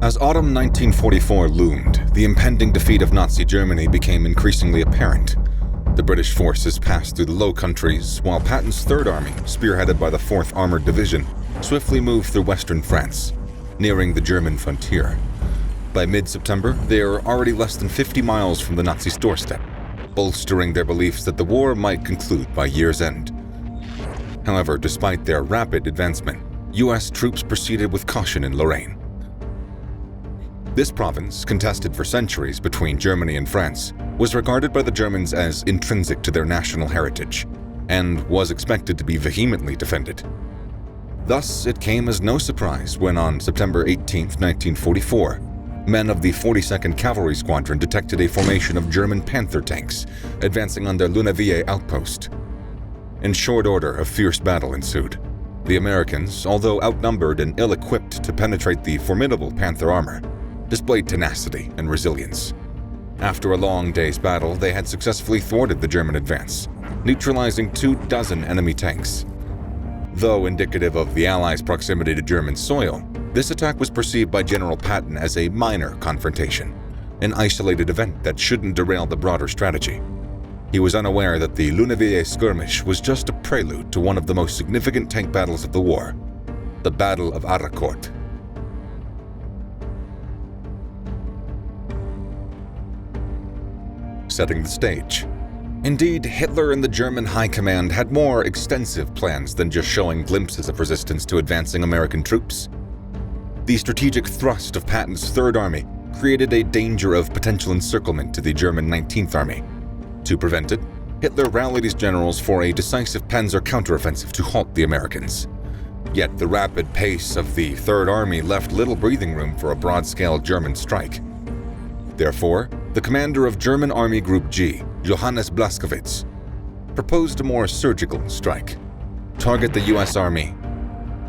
As autumn 1944 loomed, the impending defeat of Nazi Germany became increasingly apparent. The British forces passed through the Low Countries, while Patton's Third Army, spearheaded by the 4th Armored Division, swiftly moved through western France, nearing the German frontier. By mid-September, they were already less than 50 miles from the Nazis' doorstep, bolstering their beliefs that the war might conclude by year's end. However, despite their rapid advancement, U.S. troops proceeded with caution in Lorraine. This province, contested for centuries between Germany and France, was regarded by the Germans as intrinsic to their national heritage, and was expected to be vehemently defended. Thus, it came as no surprise when on September 18, 1944, men of the 42nd Cavalry Squadron detected a formation of German Panther tanks advancing on their Lunéville outpost. In short order, a fierce battle ensued. The Americans, although outnumbered and ill-equipped to penetrate the formidable Panther armor, displayed tenacity and resilience. After a long day's battle, they had successfully thwarted the German advance, neutralizing 24 enemy tanks. Though indicative of the Allies' proximity to German soil, this attack was perceived by General Patton as a minor confrontation, an isolated event that shouldn't derail the broader strategy. He was unaware that the Lunéville skirmish was just a prelude to one of the most significant tank battles of the war, the Battle of Arracourt. Setting the stage. Indeed, Hitler and the German High Command had more extensive plans than just showing glimpses of resistance to advancing American troops. The strategic thrust of Patton's Third Army created a danger of potential encirclement to the German 19th Army. To prevent it, Hitler rallied his generals for a decisive panzer counteroffensive to halt the Americans. Yet the rapid pace of the Third Army left little breathing room for a broad-scale German strike. Therefore, the commander of German Army Group G, Johannes Blaskowitz, proposed a more surgical strike. Target the U.S. Army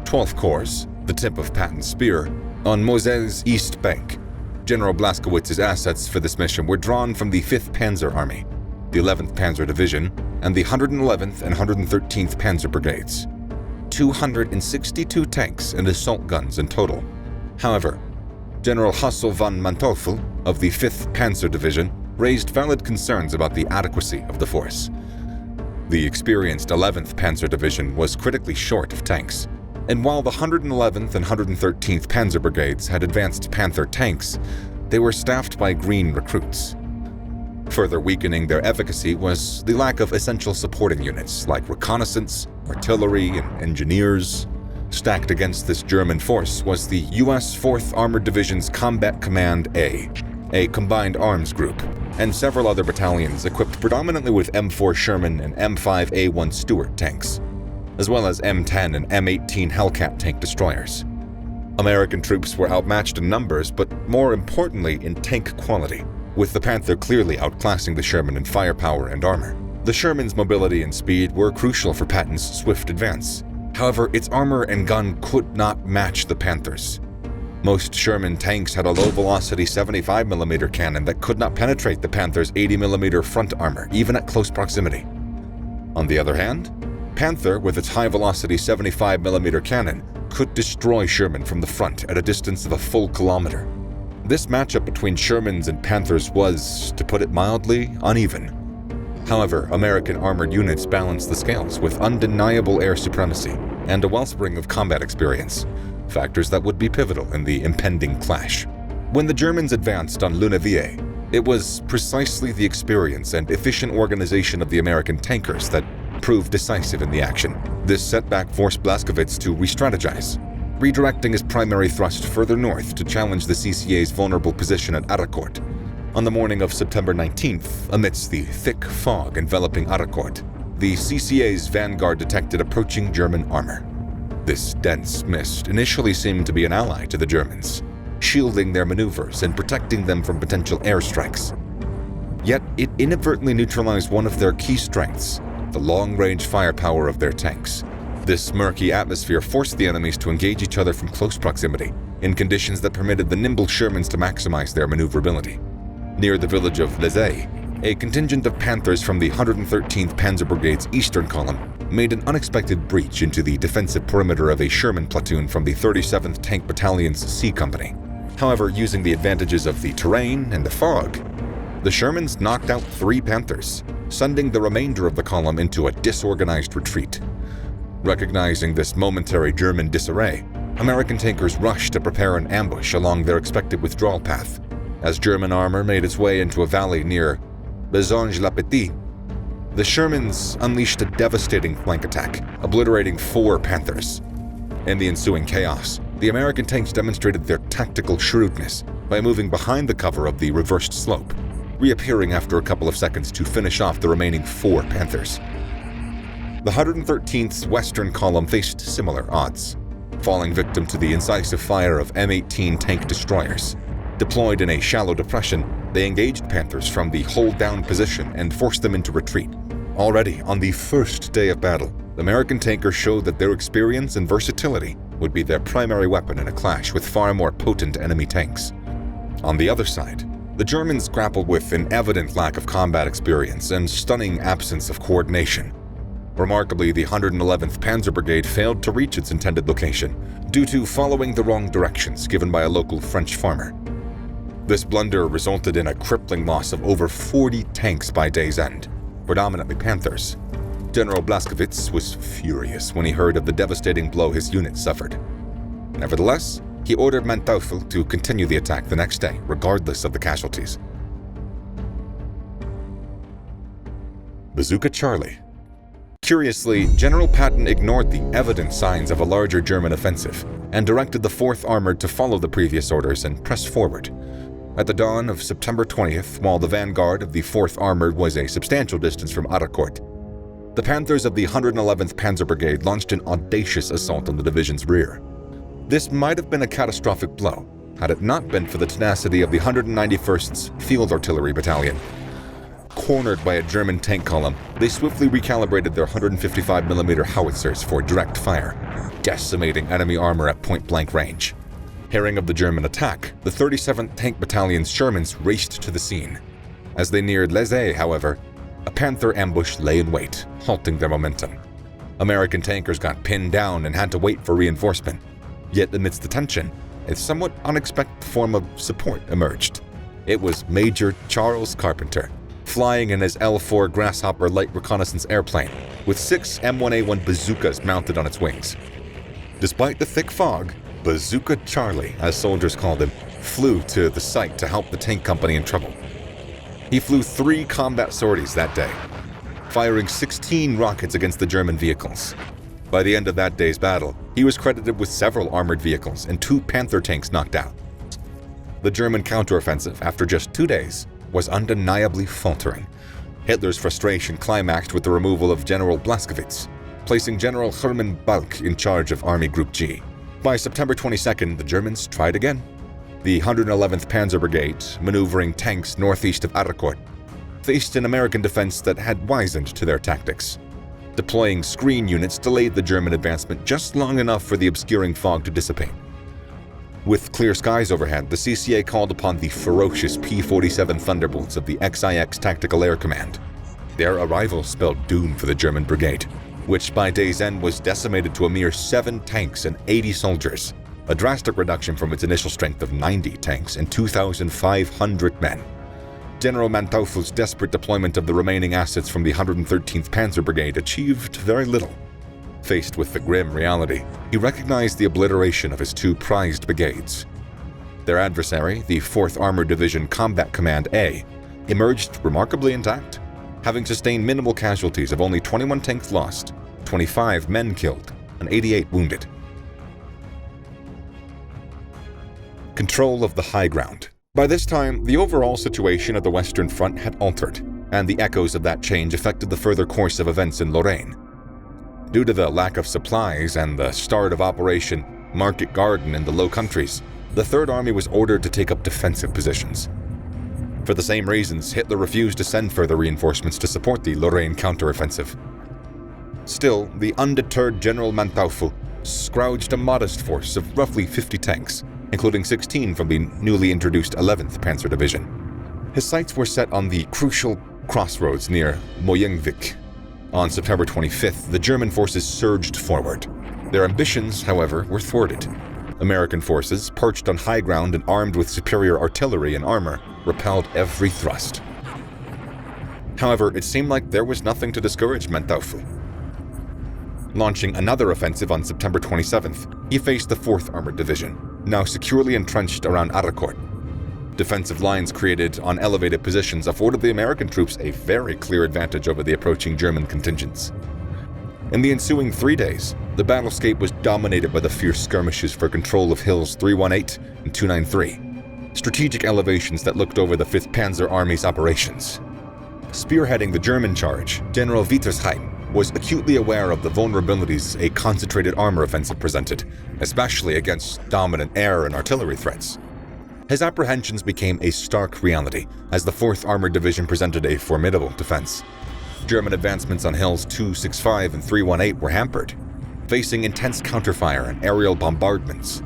12th Corps, the tip of Patton's spear, on Moselle's east bank. General Blaskowitz's assets for this mission were drawn from the 5th Panzer Army, the 11th Panzer Division, and the 111th and 113th Panzer Brigades. 262 tanks and assault guns in total. However, General Hassel von Manteuffel of the 5th Panzer Division raised valid concerns about the adequacy of the force. The experienced 11th Panzer Division was critically short of tanks, and while the 111th and 113th Panzer Brigades had advanced Panther tanks, they were staffed by green recruits. Further weakening their efficacy was the lack of essential supporting units like reconnaissance, artillery, and engineers. Stacked against this German force was the U.S. 4th Armored Division's Combat Command A combined arms group, and several other battalions equipped predominantly with M4 Sherman and M5A1 Stuart tanks, as well as M10 and M18 Hellcat tank destroyers. American troops were outmatched in numbers, but more importantly in tank quality, with the Panther clearly outclassing the Sherman in firepower and armor. The Sherman's mobility and speed were crucial for Patton's swift advance. However, its armor and gun could not match the Panthers. Most Sherman tanks had a low-velocity 75mm cannon that could not penetrate the Panther's 80mm front armor, even at close proximity. On the other hand, Panther, with its high-velocity 75mm cannon, could destroy Sherman from the front at a distance of a full kilometer. This matchup between Shermans and Panthers was, to put it mildly, uneven. However, American armored units balanced the scales with undeniable air supremacy and a wellspring of combat experience, factors that would be pivotal in the impending clash. When the Germans advanced on Lunéville, it was precisely the experience and efficient organization of the American tankers that proved decisive in the action. This setback forced Blaskowitz to re-strategize, redirecting his primary thrust further north to challenge the CCA's vulnerable position at Arracourt. On the morning of September 19th, amidst the thick fog enveloping Arracourt, the CCA's vanguard detected approaching German armor. This dense mist initially seemed to be an ally to the Germans, shielding their maneuvers and protecting them from potential airstrikes. Yet it inadvertently neutralized one of their key strengths, the long-range firepower of their tanks. This murky atmosphere forced the enemies to engage each other from close proximity, in conditions that permitted the nimble Shermans to maximize their maneuverability. Near the village of Les, a contingent of Panthers from the 113th Panzer Brigade's eastern column made an unexpected breach into the defensive perimeter of a Sherman platoon from the 37th Tank Battalion's C Company. However, using the advantages of the terrain and the fog, the Shermans knocked out 3 Panthers, sending the remainder of the column into a disorganized retreat. Recognizing this momentary German disarray, American tankers rushed to prepare an ambush along their expected withdrawal path. As German armor made its way into a valley near Bezonge-la-Petite, the Shermans unleashed a devastating flank attack, obliterating 4 Panthers. In the ensuing chaos, the American tanks demonstrated their tactical shrewdness by moving behind the cover of the reversed slope, reappearing after a couple of seconds to finish off the remaining 4 Panthers. The 113th's western column faced similar odds, falling victim to the incisive fire of M18 tank destroyers. Deployed in a shallow depression, they engaged Panthers from the hold-down position and forced them into retreat. Already on the first day of battle, the American tankers showed that their experience and versatility would be their primary weapon in a clash with far more potent enemy tanks. On the other side, the Germans grappled with an evident lack of combat experience and stunning absence of coordination. Remarkably, the 111th Panzer Brigade failed to reach its intended location due to following the wrong directions given by a local French farmer. This blunder resulted in a crippling loss of over 40 tanks by day's end, predominantly Panthers. General Blaskowitz was furious when he heard of the devastating blow his unit suffered. Nevertheless, he ordered Manteuffel to continue the attack the next day, regardless of the casualties. Bazooka Charlie. Curiously, General Patton ignored the evident signs of a larger German offensive and directed the 4th Armored to follow the previous orders and press forward. At the dawn of September 20th, while the vanguard of the 4th Armored was a substantial distance from Arracourt, the Panthers of the 111th Panzer Brigade launched an audacious assault on the division's rear. This might have been a catastrophic blow, had it not been for the tenacity of the 191st's Field Artillery Battalion. Cornered by a German tank column, they swiftly recalibrated their 155mm howitzers for direct fire, decimating enemy armor at point-blank range. Hearing of the German attack, the 37th Tank Battalion's Shermans raced to the scene. As they neared Les Ayes, however, a Panther ambush lay in wait, halting their momentum. American tankers got pinned down and had to wait for reinforcement. Yet amidst the tension, a somewhat unexpected form of support emerged. It was Major Charles Carpenter, flying in his L-4 Grasshopper light reconnaissance airplane, with 6 M1A1 bazookas mounted on its wings. Despite the thick fog, Bazooka Charlie, as soldiers called him, flew to the site to help the tank company in trouble. He flew 3 combat sorties that day, firing 16 rockets against the German vehicles. By the end of that day's battle, he was credited with several armored vehicles and 2 Panther tanks knocked out. The German counteroffensive, after just 2 days, was undeniably faltering. Hitler's frustration climaxed with the removal of General Blaskowitz, placing General Hermann Balck in charge of Army Group G. By September 22nd, the Germans tried again. The 111th Panzer Brigade, maneuvering tanks northeast of Arracourt, faced an American defense that had wizened to their tactics. Deploying screen units delayed the German advancement just long enough for the obscuring fog to dissipate. With clear skies overhead, the CCA called upon the ferocious P-47 Thunderbolts of the XIX Tactical Air Command. Their arrival spelled doom for the German brigade, which by day's end was decimated to a mere 7 tanks and 80 soldiers, a drastic reduction from its initial strength of 90 tanks and 2,500 men. General Manteuffel's desperate deployment of the remaining assets from the 113th Panzer Brigade achieved very little. Faced with the grim reality, he recognized the obliteration of his 2 prized brigades. Their adversary, the 4th Armored Division Combat Command A, emerged remarkably intact, having sustained minimal casualties of only 21 tanks lost, 25 men killed, and 88 wounded. Control of the high ground. By this time, the overall situation at the Western Front had altered, and the echoes of that change affected the further course of events in Lorraine. Due to the lack of supplies and the start of Operation Market Garden in the Low Countries, the Third Army was ordered to take up defensive positions. For the same reasons, Hitler refused to send further reinforcements to support the Lorraine counteroffensive. Still, the undeterred General Manteuffel scrounged a modest force of roughly 50 tanks, including 16 from the newly introduced 11th Panzer Division. His sights were set on the crucial crossroads near Moyenvik. On September 25th, the German forces surged forward. Their ambitions, however, were thwarted. American forces, perched on high ground and armed with superior artillery and armor, repelled every thrust. However, it seemed like there was nothing to discourage Manteuffel. Launching another offensive on September 27th, he faced the 4th Armored Division, now securely entrenched around Arracourt. Defensive lines created on elevated positions afforded the American troops a very clear advantage over the approaching German contingents. In the ensuing 3 days, the battlescape was dominated by the fierce skirmishes for control of hills 318 and 293, strategic elevations that looked over the 5th Panzer Army's operations. Spearheading the German charge, General Wittersheim was acutely aware of the vulnerabilities a concentrated armor offensive presented, especially against dominant air and artillery threats. His apprehensions became a stark reality as the 4th Armored Division presented a formidable defense. German advancements on hills 265 and 318 were hampered, facing intense counterfire and aerial bombardments.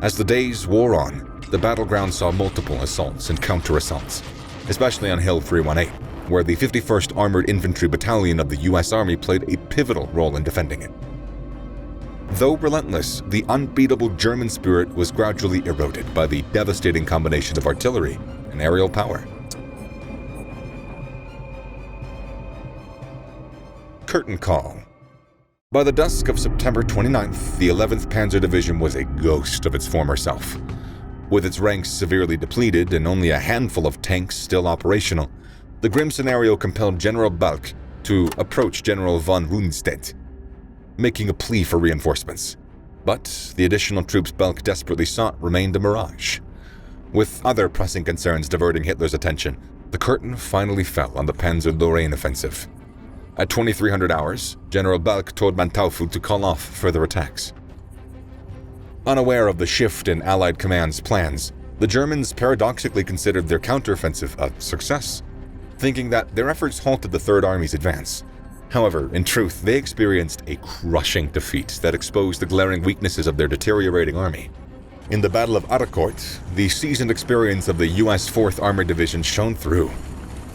As the days wore on, the battleground saw multiple assaults and counter-assaults, especially on Hill 318, where the 51st Armored Infantry Battalion of the U.S. Army played a pivotal role in defending it. Though relentless, the unbeatable German spirit was gradually eroded by the devastating combination of artillery and aerial power. Curtain Call. By the dusk of September 29th, the 11th Panzer Division was a ghost of its former self. With its ranks severely depleted and only a handful of tanks still operational, the grim scenario compelled General Balck to approach General von Rundstedt, making a plea for reinforcements. But the additional troops Balck desperately sought remained a mirage. With other pressing concerns diverting Hitler's attention, the curtain finally fell on the Panzer-Lorraine offensive. At 2300 hours, General Balck told Manteuffel to call off further attacks. Unaware of the shift in Allied command's plans, the Germans paradoxically considered their counteroffensive a success, thinking that their efforts halted the Third Army's advance. However, in truth, they experienced a crushing defeat that exposed the glaring weaknesses of their deteriorating army. In the Battle of Arracourt, the seasoned experience of the U.S. 4th Armored Division shone through,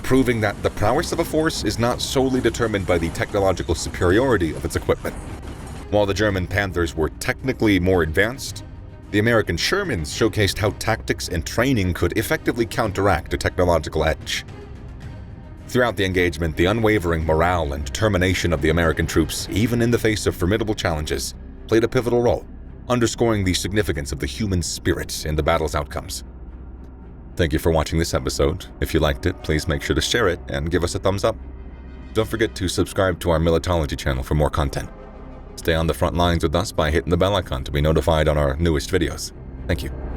proving that the prowess of a force is not solely determined by the technological superiority of its equipment. While the German Panthers were technically more advanced, the American Shermans showcased how tactics and training could effectively counteract a technological edge. Throughout the engagement, the unwavering morale and determination of the American troops, even in the face of formidable challenges, played a pivotal role, underscoring the significance of the human spirit in the battle's outcomes. Thank you for watching this episode. If you liked it, please make sure to share it and give us a thumbs up. Don't forget to subscribe to our Militology channel for more content. Stay on the front lines with us by hitting the bell icon to be notified on our newest videos. Thank you.